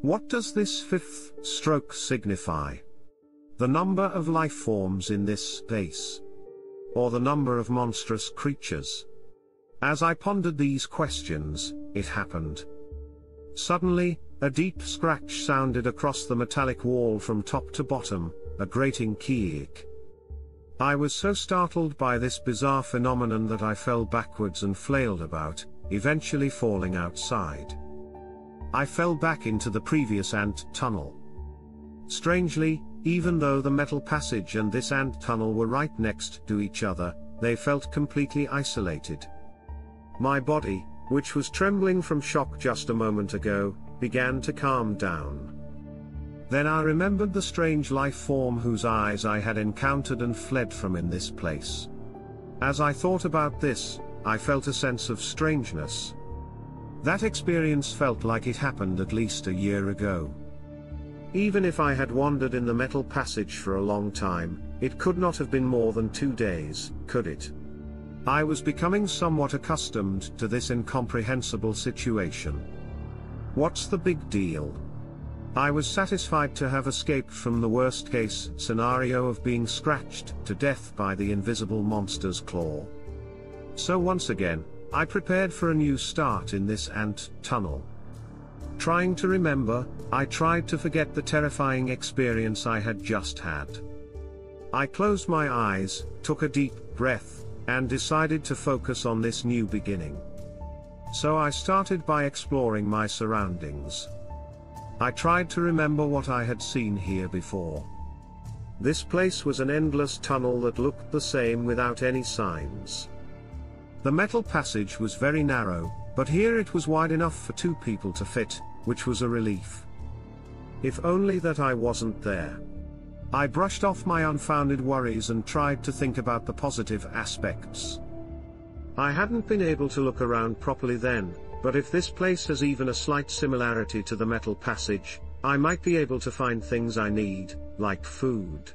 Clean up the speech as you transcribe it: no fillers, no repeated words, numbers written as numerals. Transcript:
What does this fifth stroke signify? The number of life forms in this space? Or the number of monstrous creatures? As I pondered these questions, it happened. Suddenly, a deep scratch sounded across the metallic wall from top to bottom, a grating keek. I was so startled by this bizarre phenomenon that I fell backwards and flailed about, eventually falling outside. I fell back into the previous ant tunnel. Strangely, even though the metal passage and this ant tunnel were right next to each other, they felt completely isolated. My body, which was trembling from shock just a moment ago, began to calm down. Then I remembered the strange life form whose eyes I had encountered and fled from in this place. As I thought about this, I felt a sense of strangeness. That experience felt like it happened at least a year ago. Even if I had wandered in the metal passage for a long time, it could not have been more than 2 days, could it? I was becoming somewhat accustomed to this incomprehensible situation. What's the big deal? I was satisfied to have escaped from the worst-case scenario of being scratched to death by the invisible monster's claw. So once again, I prepared for a new start in this ant tunnel. Trying to remember, I tried to forget the terrifying experience I had just had. I closed my eyes, took a deep breath, and decided to focus on this new beginning. So I started by exploring my surroundings. I tried to remember what I had seen here before. This place was an endless tunnel that looked the same without any signs. The metal passage was very narrow, but here it was wide enough for 2 people to fit, which was a relief. If only that I wasn't there. I brushed off my unfounded worries and tried to think about the positive aspects. I hadn't been able to look around properly then, but if this place has even a slight similarity to the metal passage, I might be able to find things I need, like food.